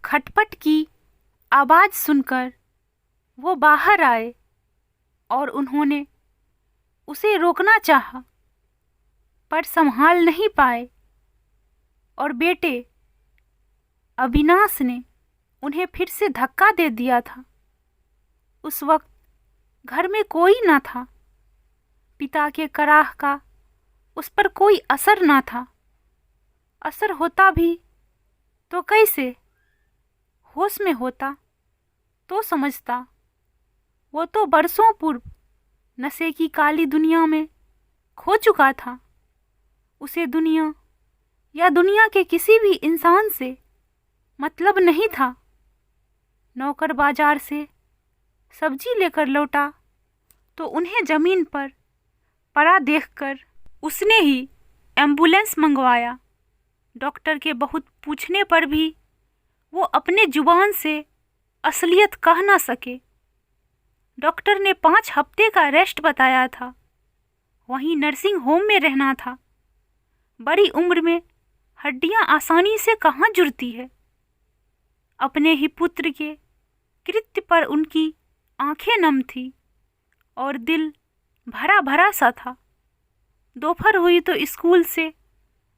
खटपट की आवाज़ सुनकर वो बाहर आए और उन्होंने उसे रोकना चाहा, पर संभाल नहीं पाए और बेटे अविनाश ने उन्हें फिर से धक्का दे दिया था। उस वक्त घर में कोई न था। पिता के कराह का उस पर कोई असर न था। असर होता भी तो कैसे? होश में होता तो समझता। वो तो बरसों पूर्व नशे की काली दुनिया में खो चुका था। उसे दुनिया या दुनिया के किसी भी इंसान से मतलब नहीं था। नौकर बाजार से सब्जी लेकर लौटा तो उन्हें जमीन पर पड़ा देखकर उसने ही एम्बुलेंस मंगवाया। डॉक्टर के बहुत पूछने पर भी वो अपने जुबान से असलियत कह ना सके। डॉक्टर ने 5 हफ्ते का रेस्ट बताया था। वहीं नर्सिंग होम में रहना था। बड़ी उम्र में हड्डियां आसानी से कहाँ जुड़ती है। अपने ही पुत्र के कृत्य पर उनकी आंखें नम थी और दिल भरा भरा सा था। दोपहर हुई तो स्कूल से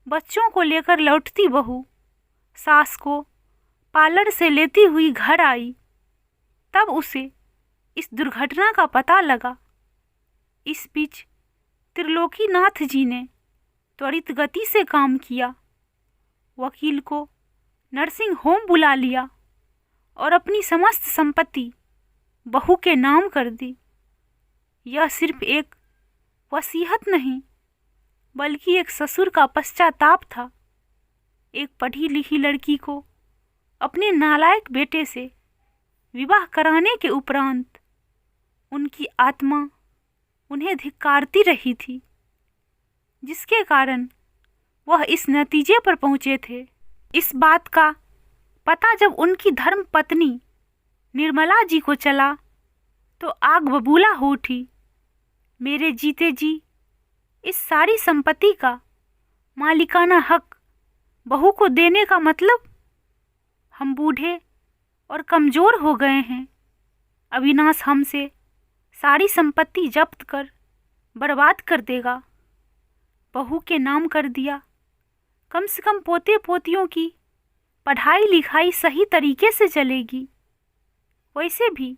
बच्चों को लेकर लौटती बहू सास को पार्लर से लेती हुई घर आई। तब उसे इस दुर्घटना का पता लगा। इस बीच त्रिलोकीनाथ जी ने त्वरित गति से काम किया। वकील को नर्सिंग होम बुला लिया और अपनी समस्त संपत्ति बहू के नाम कर दी। यह सिर्फ एक वसीयत नहीं, बल्कि एक ससुर का पश्चाताप था। एक पढ़ी लिखी लड़की को अपने नालायक बेटे से विवाह कराने के उपरांत उनकी आत्मा उन्हें धिक्कारती रही थी, जिसके कारण वह इस नतीजे पर पहुंचे थे। इस बात का पता जब उनकी धर्म पत्नी निर्मला जी को चला तो आग बबूला हो उठी। मेरे जीते जी इस सारी संपत्ति का मालिकाना हक बहू को देने का मतलब? हम बूढ़े और कमजोर हो गए हैं। अविनाश हमसे सारी संपत्ति जब्त कर बर्बाद कर देगा। बहू के नाम कर दिया। कम से कम पोते पोतियों की पढ़ाई लिखाई सही तरीके से चलेगी। वैसे भी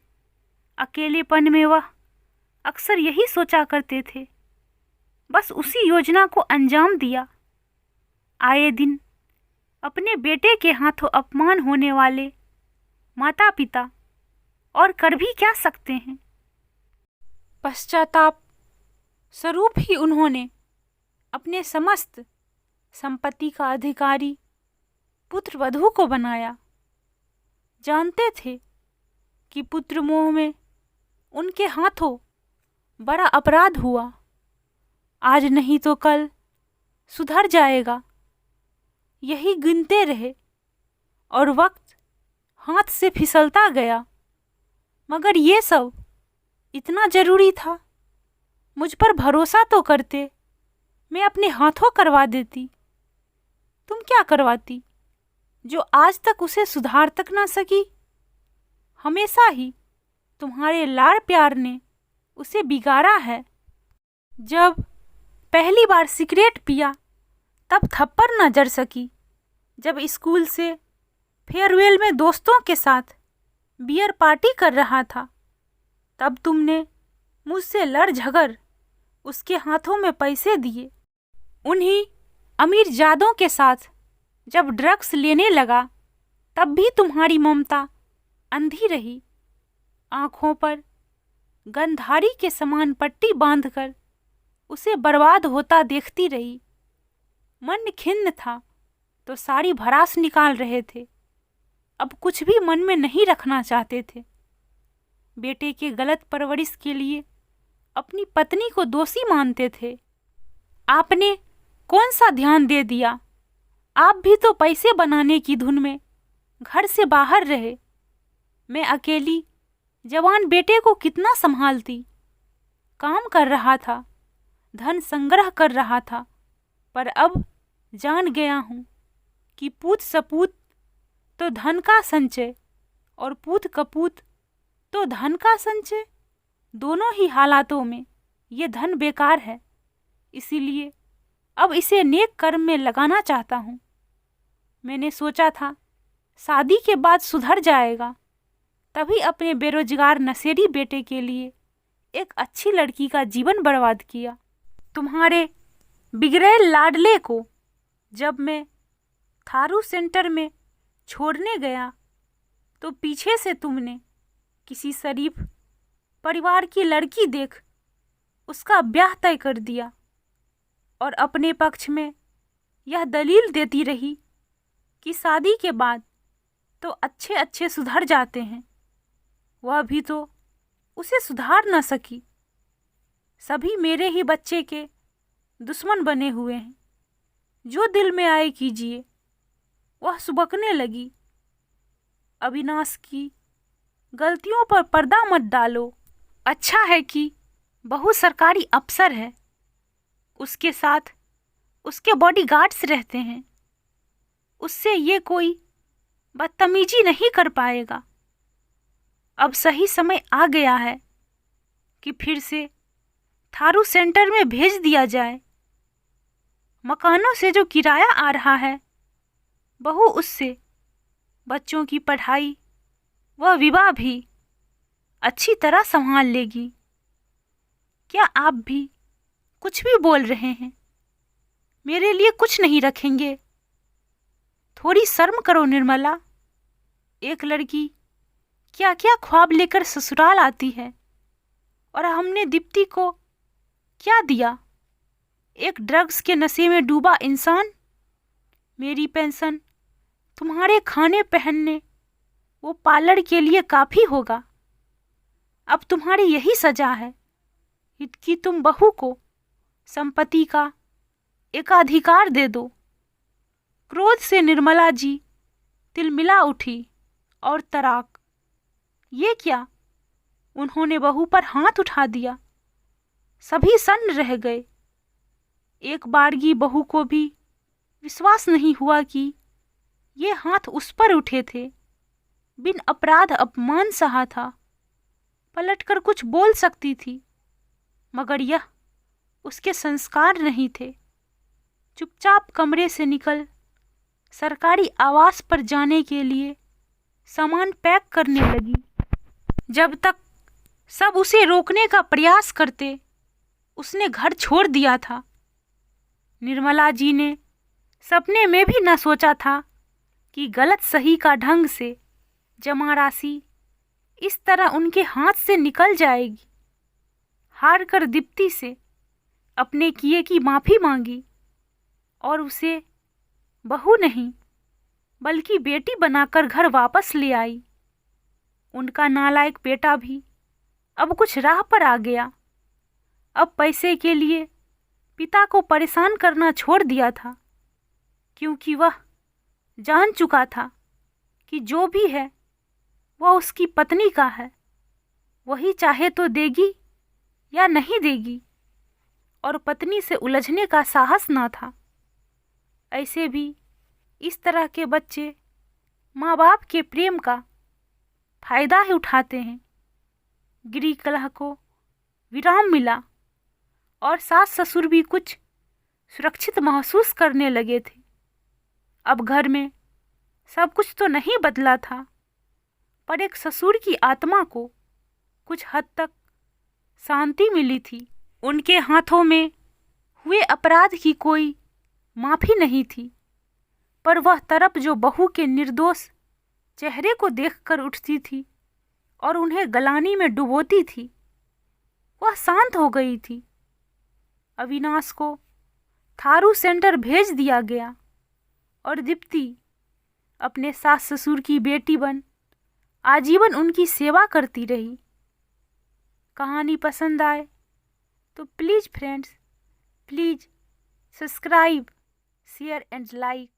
अकेलेपन में वह अक्सर यही सोचा करते थे। बस उसी योजना को अंजाम दिया। आए दिन अपने बेटे के हाथों अपमान होने वाले माता पिता और कर भी क्या सकते हैं। पश्चाताप स्वरूप ही उन्होंने अपने समस्त संपत्ति का अधिकारी पुत्र वधू को बनाया। जानते थे कि पुत्र मोह में उनके हाथों बड़ा अपराध हुआ। आज नहीं तो कल सुधर जाएगा, यही गिनते रहे और वक्त हाथ से फिसलता गया। मगर ये सब इतना जरूरी था? मुझ पर भरोसा तो करते, मैं अपने हाथों करवा देती। तुम क्या करवाती जो आज तक उसे सुधार तक ना सकी? हमेशा ही तुम्हारे लाड़ प्यार ने उसे बिगाड़ा है। जब पहली बार सिगरेट पिया तब थप्पड़ न जड़ सकी। जब स्कूल से फेयरवेल में दोस्तों के साथ बियर पार्टी कर रहा था तब तुमने मुझसे लड़ झगड़ उसके हाथों में पैसे दिए। उन्हीं अमीरजादों के साथ जब ड्रग्स लेने लगा तब भी तुम्हारी ममता अंधी रही। आंखों पर गंधारी के समान पट्टी बांधकर उसे बर्बाद होता देखती रही। मन खिन्न था तो सारी भड़ास निकाल रहे थे। अब कुछ भी मन में नहीं रखना चाहते थे। बेटे के गलत परवरिश के लिए अपनी पत्नी को दोषी मानते थे। आपने कौन सा ध्यान दे दिया? आप भी तो पैसे बनाने की धुन में घर से बाहर रहे। मैं अकेली जवान बेटे को कितना संभालती। काम कर रहा था, धन संग्रह कर रहा था, पर अब जान गया हूं कि पूत सपूत तो धन का संचय और पूत कपूत तो धन का संचय। दोनों ही हालातों में ये धन बेकार है, इसीलिए अब इसे नेक कर्म में लगाना चाहता हूँ। मैंने सोचा था शादी के बाद सुधर जाएगा, तभी अपने बेरोजगार नशेड़ी बेटे के लिए एक अच्छी लड़की का जीवन बर्बाद किया। तुम्हारे बिगड़ैल लाडले को जब मैं थारू सेंटर में छोड़ने गया तो पीछे से तुमने किसी शरीफ परिवार की लड़की देख उसका ब्याह तय कर दिया और अपने पक्ष में यह दलील देती रही कि शादी के बाद तो अच्छे अच्छे सुधर जाते हैं। वह भी तो उसे सुधार न सकी। सभी मेरे ही बच्चे के दुश्मन बने हुए हैं। जो दिल में आए कीजिए। वह सुबकने लगी। अविनाश की गलतियों पर पर्दा मत डालो। अच्छा है कि बहू सरकारी अफसर है, उसके साथ उसके बॉडीगार्ड्स रहते हैं, उससे ये कोई बदतमीजी नहीं कर पाएगा। अब सही समय आ गया है कि फिर से थारू सेंटर में भेज दिया जाए। मकानों से जो किराया आ रहा है, बहू उससे बच्चों की पढ़ाई व विवाह भी अच्छी तरह संभाल लेगी। क्या आप भी कुछ भी बोल रहे हैं? मेरे लिए कुछ नहीं रखेंगे? थोड़ी शर्म करो निर्मला। एक लड़की क्या क्या ख्वाब लेकर ससुराल आती है, और हमने दीप्ति को क्या दिया? एक ड्रग्स के नशे में डूबा इंसान। मेरी पेंशन तुम्हारे खाने पहनने वो पार्लर के लिए काफ़ी होगा। अब तुम्हारी यही सजा है कि तुम बहू को संपत्ति का एकाधिकार दे दो। क्रोध से निर्मला जी तिलमिला उठी और तराक। ये क्या? उन्होंने बहू पर हाथ उठा दिया। सभी सन्न रह गए। एक बारगी बहू को भी विश्वास नहीं हुआ कि ये हाथ उस पर उठे थे। बिन अपराध अपमान सहा था। पलटकर कुछ बोल सकती थी, मगर यह उसके संस्कार नहीं थे। चुपचाप कमरे से निकल सरकारी आवास पर जाने के लिए सामान पैक करने लगी। जब तक सब उसे रोकने का प्रयास करते, उसने घर छोड़ दिया था। निर्मला जी ने सपने में भी न सोचा था कि गलत सही का ढंग से जमा राशि इस तरह उनके हाथ से निकल जाएगी। हार कर दीप्ति से अपने किए की माफ़ी मांगी और उसे बहू नहीं बल्कि बेटी बनाकर घर वापस ले आई। उनका नालायक बेटा भी अब कुछ राह पर आ गया। अब पैसे के लिए पिता को परेशान करना छोड़ दिया था, क्योंकि वह जान चुका था कि जो भी है वह उसकी पत्नी का है। वही चाहे तो देगी या नहीं देगी, और पत्नी से उलझने का साहस ना था। ऐसे भी इस तरह के बच्चे माँ बाप के प्रेम का फायदा ही उठाते हैं। गृह कलह को विराम मिला और सास ससुर भी कुछ सुरक्षित महसूस करने लगे थे। अब घर में सब कुछ तो नहीं बदला था, पर एक ससुर की आत्मा को कुछ हद तक शांति मिली थी। उनके हाथों में हुए अपराध की कोई माफ़ी नहीं थी, पर वह तरफ जो बहू के निर्दोष चेहरे को देखकर उठती थी और उन्हें गलानी में डुबोती थी, वह शांत हो गई थी। अविनाश को थारू सेंटर भेज दिया गया और दीप्ति अपने सास ससुर की बेटी बन आजीवन उनकी सेवा करती रही। कहानी पसंद आए तो please friends, please subscribe, share and like.